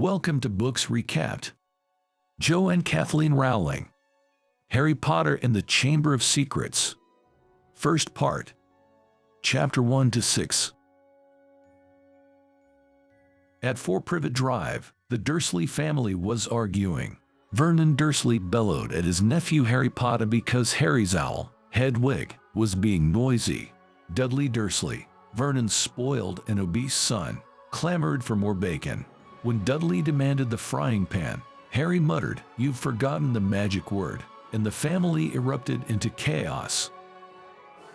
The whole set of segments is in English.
Welcome to Books Recapped. Joe and Kathleen Rowling. Harry Potter and the Chamber of Secrets. First part. Chapter 1 to 6. At 4 Privet Drive, the Dursley family was arguing. Vernon Dursley bellowed at his nephew Harry Potter because Harry's owl, Hedwig, was being noisy. Dudley Dursley, Vernon's spoiled and obese son, clamored for more bacon. When Dudley demanded the frying pan, Harry muttered, "You've forgotten the magic word," and the family erupted into chaos.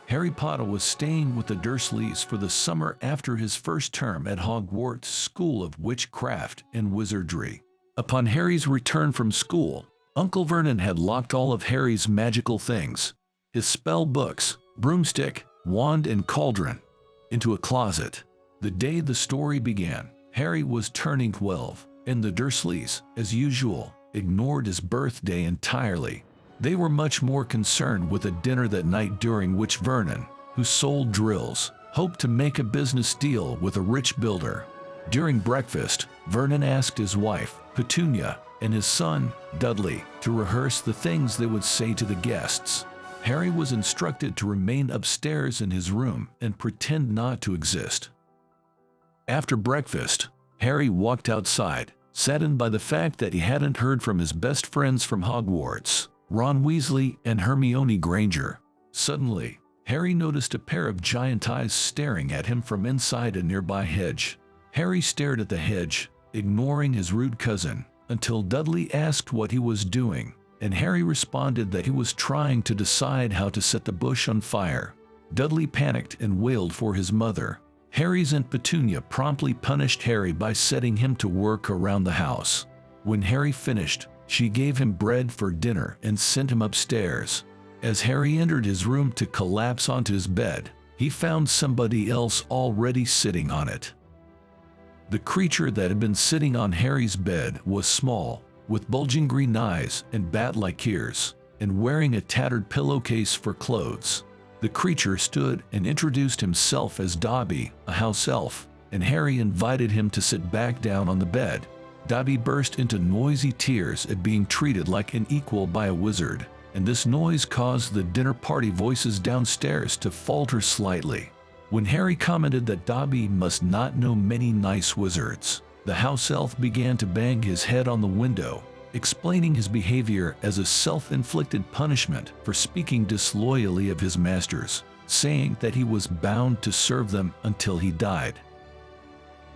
Harry Potter was staying with the Dursleys for the summer after his first term at Hogwarts School of Witchcraft and Wizardry. Upon Harry's return from school, Uncle Vernon had locked all of Harry's magical things, his spell books, broomstick, wand, and cauldron, into a closet. The day the story began, Harry was turning 12, and the Dursleys, as usual, ignored his birthday entirely. They were much more concerned with a dinner that night during which Vernon, who sold drills, hoped to make a business deal with a rich builder. During breakfast, Vernon asked his wife, Petunia, and his son, Dudley, to rehearse the things they would say to the guests. Harry was instructed to remain upstairs in his room and pretend not to exist. After breakfast, Harry walked outside, saddened by the fact that he hadn't heard from his best friends from Hogwarts, Ron Weasley and Hermione Granger. Suddenly, Harry noticed a pair of giant eyes staring at him from inside a nearby hedge. Harry stared at the hedge, ignoring his rude cousin, until Dudley asked what he was doing, and Harry responded that he was trying to decide how to set the bush on fire. Dudley panicked and wailed for his mother. Harry's Aunt Petunia promptly punished Harry by setting him to work around the house. When Harry finished, she gave him bread for dinner and sent him upstairs. As Harry entered his room to collapse onto his bed, he found somebody else already sitting on it. The creature that had been sitting on Harry's bed was small, with bulging green eyes and bat-like ears, and wearing a tattered pillowcase for clothes. The creature stood and introduced himself as Dobby, a house elf, and Harry invited him to sit back down on the bed. Dobby burst into noisy tears at being treated like an equal by a wizard, and this noise caused the dinner party voices downstairs to falter slightly. When Harry commented that Dobby must not know many nice wizards, the house elf began to bang his head on the window, explaining his behavior as a self-inflicted punishment for speaking disloyally of his masters, saying that he was bound to serve them until he died.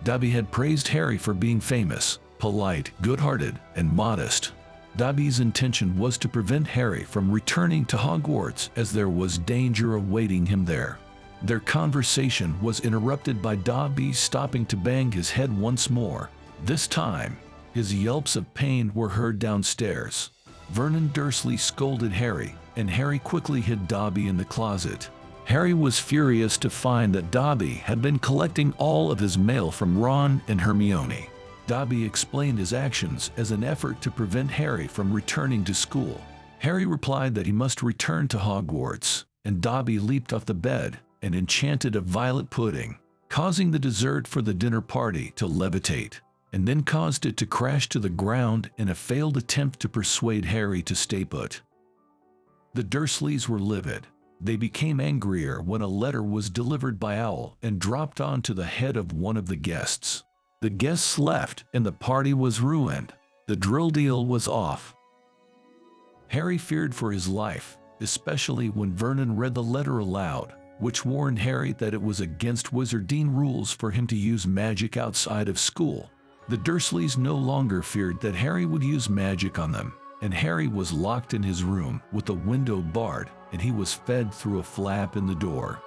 Dobby had praised Harry for being famous, polite, good-hearted, and modest. Dobby's intention was to prevent Harry from returning to Hogwarts as there was danger awaiting him there. Their conversation was interrupted by Dobby stopping to bang his head once more. This time, his yelps of pain were heard downstairs. Vernon Dursley scolded Harry, and Harry quickly hid Dobby in the closet. Harry was furious to find that Dobby had been collecting all of his mail from Ron and Hermione. Dobby explained his actions as an effort to prevent Harry from returning to school. Harry replied that he must return to Hogwarts, and Dobby leaped off the bed and enchanted a violet pudding, causing the dessert for the dinner party to levitate, and then caused it to crash to the ground in a failed attempt to persuade Harry to stay put. The Dursleys were livid. They became angrier when a letter was delivered by Owl and dropped onto the head of one of the guests. The guests left and the party was ruined. The drill deal was off. Harry feared for his life, especially when Vernon read the letter aloud, which warned Harry that it was against Wizardine rules for him to use magic outside of school. The Dursleys no longer feared that Harry would use magic on them, and Harry was locked in his room with the window barred, and he was fed through a flap in the door.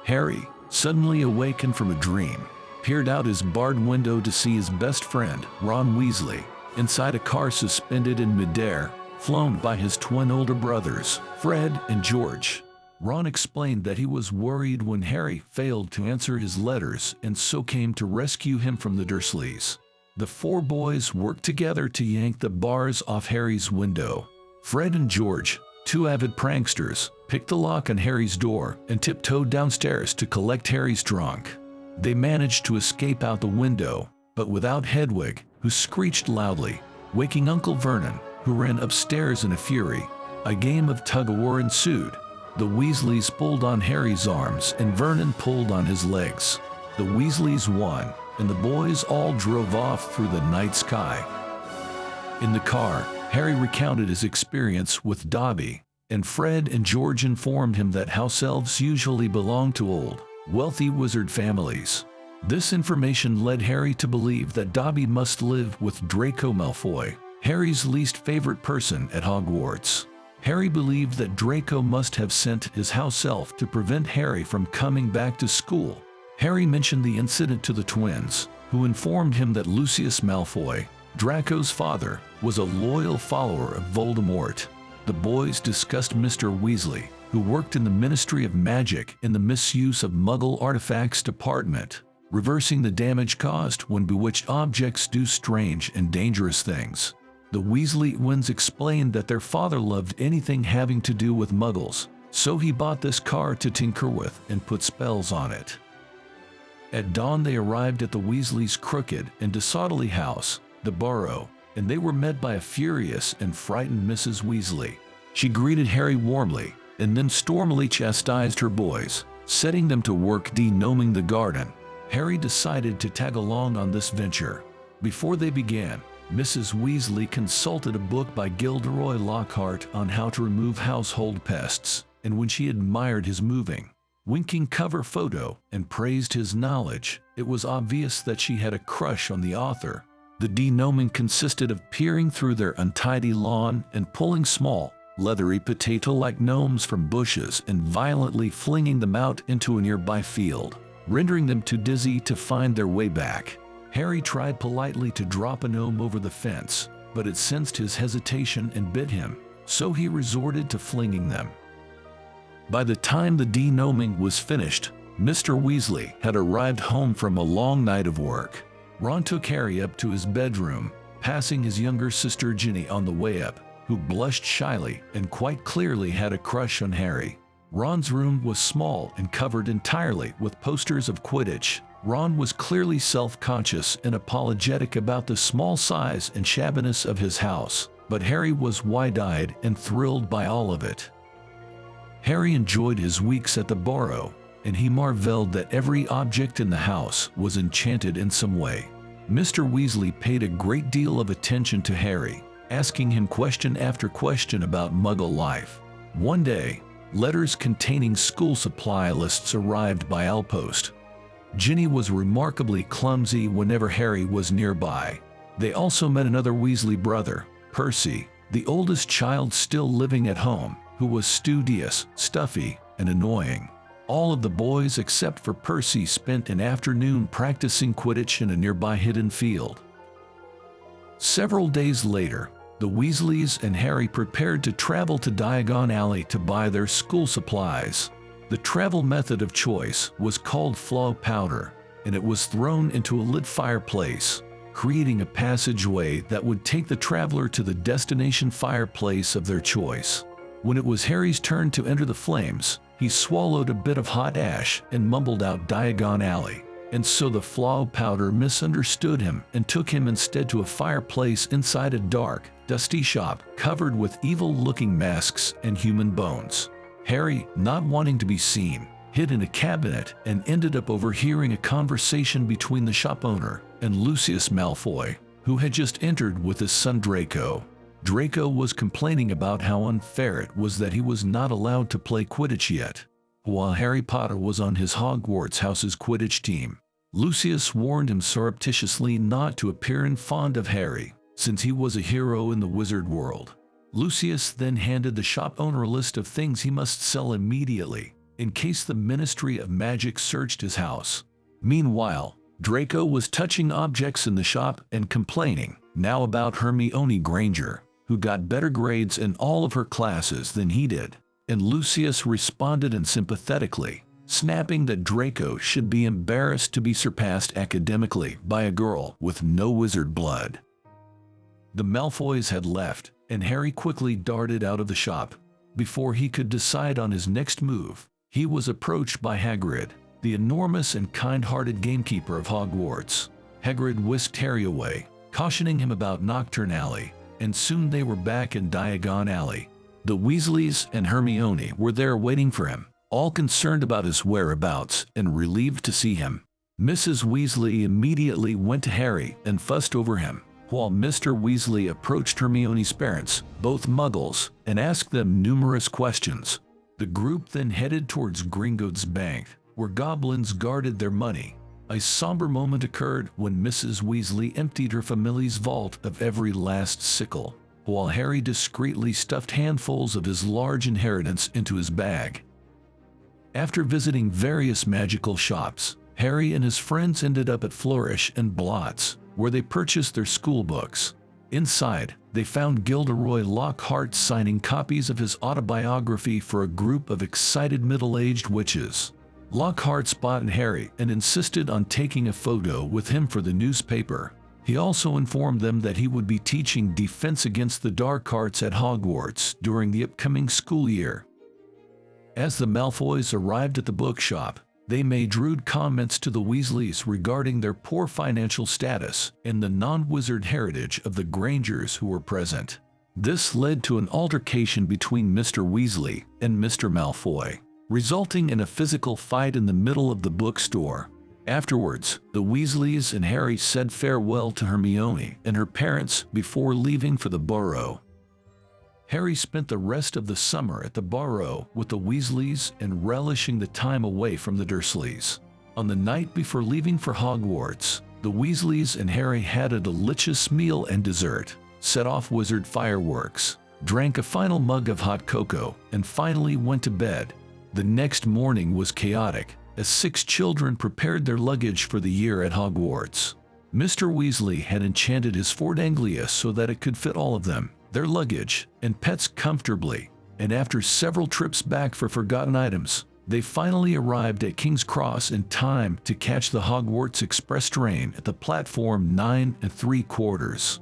Harry, suddenly awakened from a dream, peered out his barred window to see his best friend, Ron Weasley, inside a car suspended in midair, flown by his twin older brothers, Fred and George. Ron explained that he was worried when Harry failed to answer his letters and so came to rescue him from the Dursleys. The 4 boys worked together to yank the bars off Harry's window. Fred and George, 2 avid pranksters, picked the lock on Harry's door and tiptoed downstairs to collect Harry's trunk. They managed to escape out the window, but without Hedwig, who screeched loudly, waking Uncle Vernon, who ran upstairs in a fury. A game of tug-of-war ensued. The Weasleys pulled on Harry's arms and Vernon pulled on his legs. The Weasleys won, and the boys all drove off through the night sky. In the car, Harry recounted his experience with Dobby, and Fred and George informed him that house elves usually belong to old, wealthy wizard families. This information led Harry to believe that Dobby must live with Draco Malfoy, Harry's least favorite person at Hogwarts. Harry believed that Draco must have sent his house elf to prevent Harry from coming back to school. Harry mentioned the incident to the twins, who informed him that Lucius Malfoy, Draco's father, was a loyal follower of Voldemort. The boys discussed Mr. Weasley, who worked in the Ministry of Magic in the Misuse of Muggle Artifacts Department, reversing the damage caused when bewitched objects do strange and dangerous things. The Weasley twins explained that their father loved anything having to do with Muggles, so he bought this car to tinker with and put spells on it. At dawn they arrived at the Weasleys' crooked and disorderly house, the Burrow, and they were met by a furious and frightened Mrs. Weasley. She greeted Harry warmly, and then stormily chastised her boys, setting them to work de-gnoming the garden. Harry decided to tag along on this venture. Before they began, Mrs. Weasley consulted a book by Gilderoy Lockhart on how to remove household pests, and when she admired his moving, winking cover photo and praised his knowledge, it was obvious that she had a crush on the author. The de-gnoming consisted of peering through their untidy lawn and pulling small, leathery potato-like gnomes from bushes and violently flinging them out into a nearby field, rendering them too dizzy to find their way back. Harry tried politely to drop a gnome over the fence, but it sensed his hesitation and bit him, so he resorted to flinging them. By the time the de-gnoming was finished, Mr. Weasley had arrived home from a long night of work. Ron took Harry up to his bedroom, passing his younger sister Ginny on the way up, who blushed shyly and quite clearly had a crush on Harry. Ron's room was small and covered entirely with posters of Quidditch. Ron was clearly self-conscious and apologetic about the small size and shabbiness of his house, but Harry was wide-eyed and thrilled by all of it. Harry enjoyed his weeks at the Burrow, and he marveled that every object in the house was enchanted in some way. Mr. Weasley paid a great deal of attention to Harry, asking him question after question about Muggle life. One day, letters containing school supply lists arrived by outpost. Ginny was remarkably clumsy whenever Harry was nearby. They also met another Weasley brother, Percy, the oldest child still living at home, who was studious, stuffy, and annoying. All of the boys except for Percy spent an afternoon practicing Quidditch in a nearby hidden field. Several days later, the Weasleys and Harry prepared to travel to Diagon Alley to buy their school supplies. The travel method of choice was called flow powder, and it was thrown into a lit fireplace, creating a passageway that would take the traveler to the destination fireplace of their choice. When it was Harry's turn to enter the flames, he swallowed a bit of hot ash and mumbled out Diagon Alley, and so the flow powder misunderstood him and took him instead to a fireplace inside a dark, dusty shop covered with evil-looking masks and human bones. Harry, not wanting to be seen, hid in a cabinet and ended up overhearing a conversation between the shop owner and Lucius Malfoy, who had just entered with his son Draco. Draco was complaining about how unfair it was that he was not allowed to play Quidditch yet, while Harry Potter was on his Hogwarts house's Quidditch team. Lucius warned him surreptitiously not to appear in front of Harry, since he was a hero in the wizard world. Lucius then handed the shop owner a list of things he must sell immediately, in case the Ministry of Magic searched his house. Meanwhile, Draco was touching objects in the shop and complaining now about Hermione Granger, who got better grades in all of her classes than he did, and Lucius responded sympathetically, snapping that Draco should be embarrassed to be surpassed academically by a girl with no wizard blood. The Malfoys had left, and Harry quickly darted out of the shop. Before he could decide on his next move, he was approached by Hagrid, the enormous and kind-hearted gamekeeper of Hogwarts. Hagrid whisked Harry away, cautioning him about Nocturne Alley, and soon they were back in Diagon Alley. The Weasleys and Hermione were there waiting for him, all concerned about his whereabouts and relieved to see him. Mrs. Weasley immediately went to Harry and fussed over him, while Mr. Weasley approached Hermione's parents, both Muggles, and asked them numerous questions. The group then headed towards Gringotts Bank, where goblins guarded their money. A somber moment occurred when Mrs. Weasley emptied her family's vault of every last sickle, while Harry discreetly stuffed handfuls of his large inheritance into his bag. After visiting various magical shops, Harry and his friends ended up at Flourish and Blott's, where they purchased their school books. Inside, they found Gilderoy Lockhart signing copies of his autobiography for a group of excited middle-aged witches. Lockhart spotted Harry and insisted on taking a photo with him for the newspaper. He also informed them that he would be teaching defense against the dark arts at Hogwarts during the upcoming school year. As the Malfoys arrived at the bookshop, they made rude comments to the Weasleys regarding their poor financial status and the non-wizard heritage of the Grangers who were present. This led to an altercation between Mr. Weasley and Mr. Malfoy, resulting in a physical fight in the middle of the bookstore. Afterwards, the Weasleys and Harry said farewell to Hermione and her parents before leaving for the Burrow. Harry spent the rest of the summer at the Burrow with the Weasleys and relishing the time away from the Dursleys. On the night before leaving for Hogwarts, the Weasleys and Harry had a delicious meal and dessert, set off wizard fireworks, drank a final mug of hot cocoa, and finally went to bed. The next morning was chaotic, as 6 children prepared their luggage for the year at Hogwarts. Mr. Weasley had enchanted his Ford Anglia so that it could fit all of them, their luggage, and pets comfortably, and after several trips back for forgotten items, they finally arrived at King's Cross in time to catch the Hogwarts Express train at the platform 9 3/4.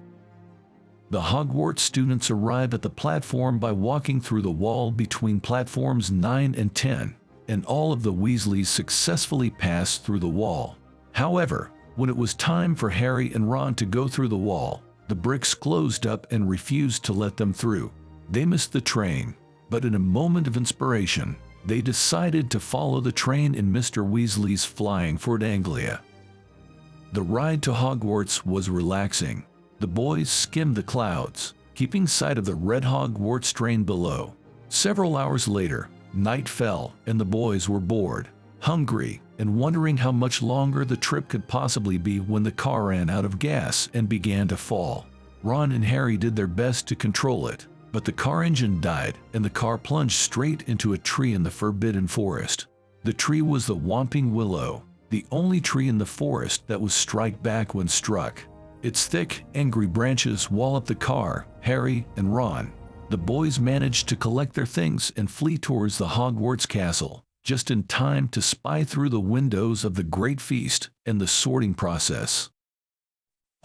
The Hogwarts students arrived at the platform by walking through the wall between platforms 9 and 10, and all of the Weasleys successfully passed through the wall. However, when it was time for Harry and Ron to go through the wall, the bricks closed up and refused to let them through. They missed the train, but in a moment of inspiration, they decided to follow the train in Mr. Weasley's flying Ford Anglia. The ride to Hogwarts was relaxing. The boys skimmed the clouds, keeping sight of the red Hogwarts train below. Several hours later, night fell and the boys were bored, hungry, and wondering how much longer the trip could possibly be when the car ran out of gas and began to fall. Ron and Harry did their best to control it, but the car engine died and the car plunged straight into a tree in the Forbidden Forest. The tree was the Whomping Willow, the only tree in the forest that was strike back when struck. Its thick, angry branches walloped the car, Harry and Ron. The boys managed to collect their things and flee towards the Hogwarts castle, just in time to spy through the windows of the Great Feast and the sorting process.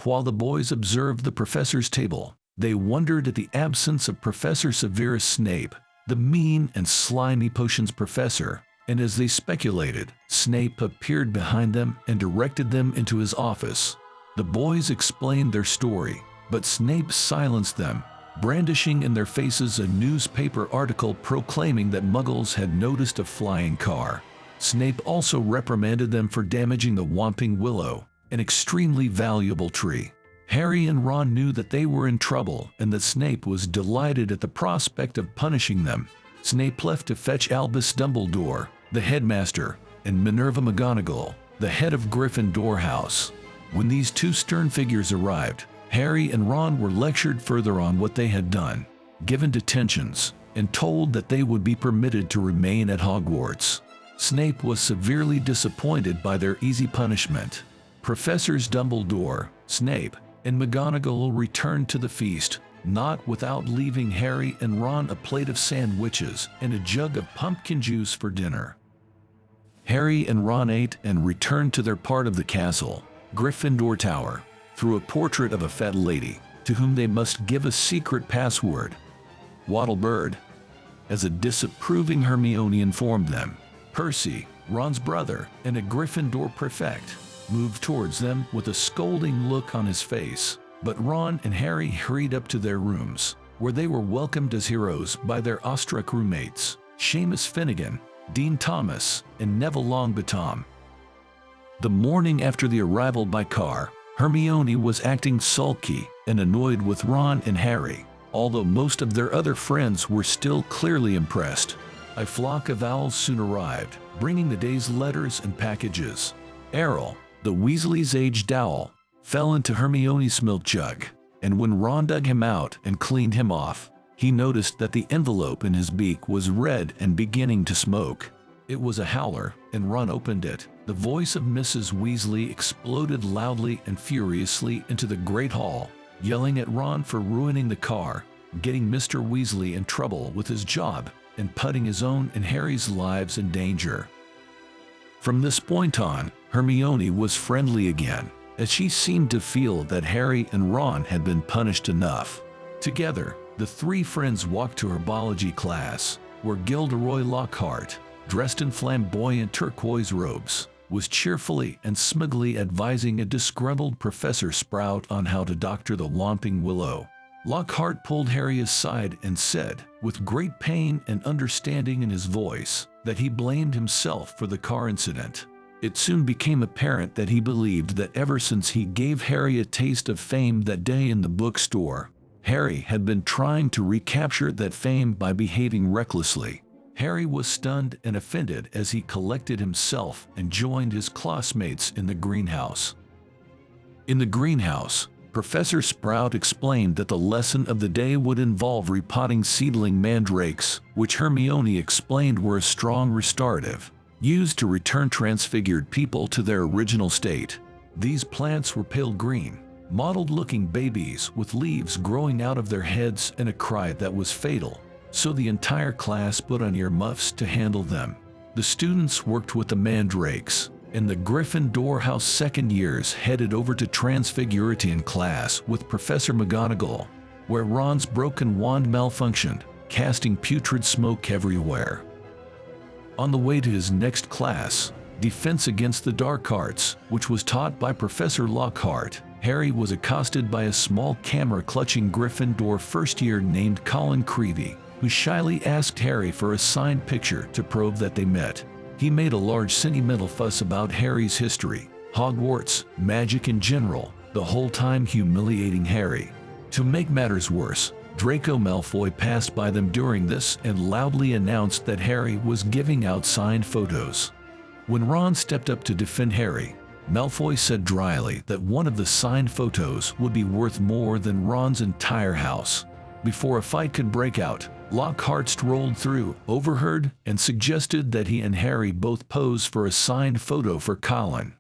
While the boys observed the professor's table, they wondered at the absence of Professor Severus Snape, the mean and slimy potions professor, and as they speculated, Snape appeared behind them and directed them into his office. The boys explained their story, but Snape silenced them, brandishing in their faces a newspaper article proclaiming that Muggles had noticed a flying car. Snape also reprimanded them for damaging the Whomping Willow, an extremely valuable tree. Harry and Ron knew that they were in trouble and that Snape was delighted at the prospect of punishing them. Snape left to fetch Albus Dumbledore, the headmaster, and Minerva McGonagall, the head of Gryffindor House. When these 2 stern figures arrived, Harry and Ron were lectured further on what they had done, given detentions, and told that they would be permitted to remain at Hogwarts. Snape was severely disappointed by their easy punishment. Professors Dumbledore, Snape, and McGonagall returned to the feast, not without leaving Harry and Ron a plate of sandwiches and a jug of pumpkin juice for dinner. Harry and Ron ate and returned to their part of the castle, Gryffindor Tower, through a portrait of a fat lady, to whom they must give a secret password. Wattlebird. As a disapproving Hermione informed them, Percy, Ron's brother, and a Gryffindor prefect, moved towards them with a scolding look on his face, but Ron and Harry hurried up to their rooms, where they were welcomed as heroes by their awestruck roommates, Seamus Finnegan, Dean Thomas, and Neville Longbottom. The morning after the arrival by car, Hermione was acting sulky and annoyed with Ron and Harry, although most of their other friends were still clearly impressed. A flock of owls soon arrived, bringing the day's letters and packages. Errol, the Weasleys' aged owl, fell into Hermione's milk jug, and when Ron dug him out and cleaned him off, he noticed that the envelope in his beak was red and beginning to smoke. It was a howler, and Ron opened it. The voice of Mrs. Weasley exploded loudly and furiously into the great hall, yelling at Ron for ruining the car, getting Mr. Weasley in trouble with his job, and putting his own and Harry's lives in danger. From this point on, Hermione was friendly again, as she seemed to feel that Harry and Ron had been punished enough. Together, the three friends walked to herbology class, where Gilderoy Lockhart, dressed in flamboyant turquoise robes, was cheerfully and smugly advising a disgruntled Professor Sprout on how to doctor the Whomping Willow. Lockhart pulled Harry aside and said, with great pain and understanding in his voice, that he blamed himself for the car incident. It soon became apparent that he believed that ever since he gave Harry a taste of fame that day in the bookstore, Harry had been trying to recapture that fame by behaving recklessly. Harry was stunned and offended as he collected himself and joined his classmates in the greenhouse. In the greenhouse, Professor Sprout explained that the lesson of the day would involve repotting seedling mandrakes, which Hermione explained were a strong restorative, used to return transfigured people to their original state. These plants were pale green, mottled-looking babies with leaves growing out of their heads and a cry that was fatal, so the entire class put on earmuffs to handle them. The students worked with the mandrakes, and the Gryffindor House second years headed over to Transfiguratian class with Professor McGonagall, where Ron's broken wand malfunctioned, casting putrid smoke everywhere. On the way to his next class, Defense Against the Dark Arts, which was taught by Professor Lockhart, Harry was accosted by a small camera-clutching Gryffindor first year named Colin Creevey, who shyly asked Harry for a signed picture to prove that they met. He made a large sentimental fuss about Harry's history, Hogwarts, magic in general, the whole time humiliating Harry. To make matters worse, Draco Malfoy passed by them during this and loudly announced that Harry was giving out signed photos. When Ron stepped up to defend Harry, Malfoy said dryly that one of the signed photos would be worth more than Ron's entire house. Before a fight could break out, Lockhart strolled through, overheard, and suggested that he and Harry both pose for a signed photo for Colin.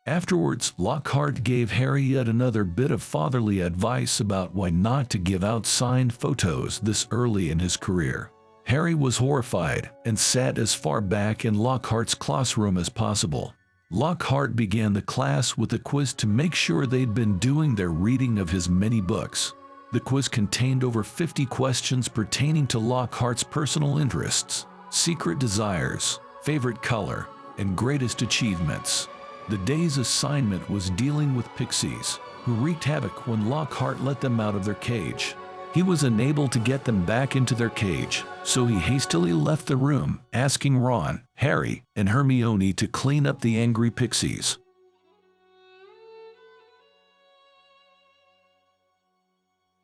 Afterwards, Lockhart gave Harry yet another bit of fatherly advice about why not to give out signed photos this early in his career. Harry was horrified and sat as far back in Lockhart's classroom as possible. Lockhart began the class with a quiz to make sure they'd been doing their reading of his many books. The quiz contained over 50 questions pertaining to Lockhart's personal interests, secret desires, favorite color, and greatest achievements. The day's assignment was dealing with pixies, who wreaked havoc when Lockhart let them out of their cage. He was unable to get them back into their cage, so he hastily left the room, asking Ron, Harry, and Hermione to clean up the angry pixies.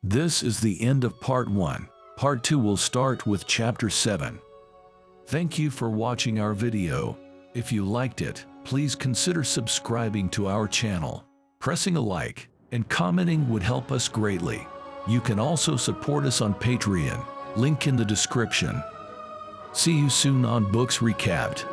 This is the end of Part 1. Part 2 will start with Chapter 7. Thank you for watching our video. If you liked it, please consider subscribing to our channel. Pressing a like and commenting would help us greatly. You can also support us on Patreon, link in the description. See you soon on Books Recapped.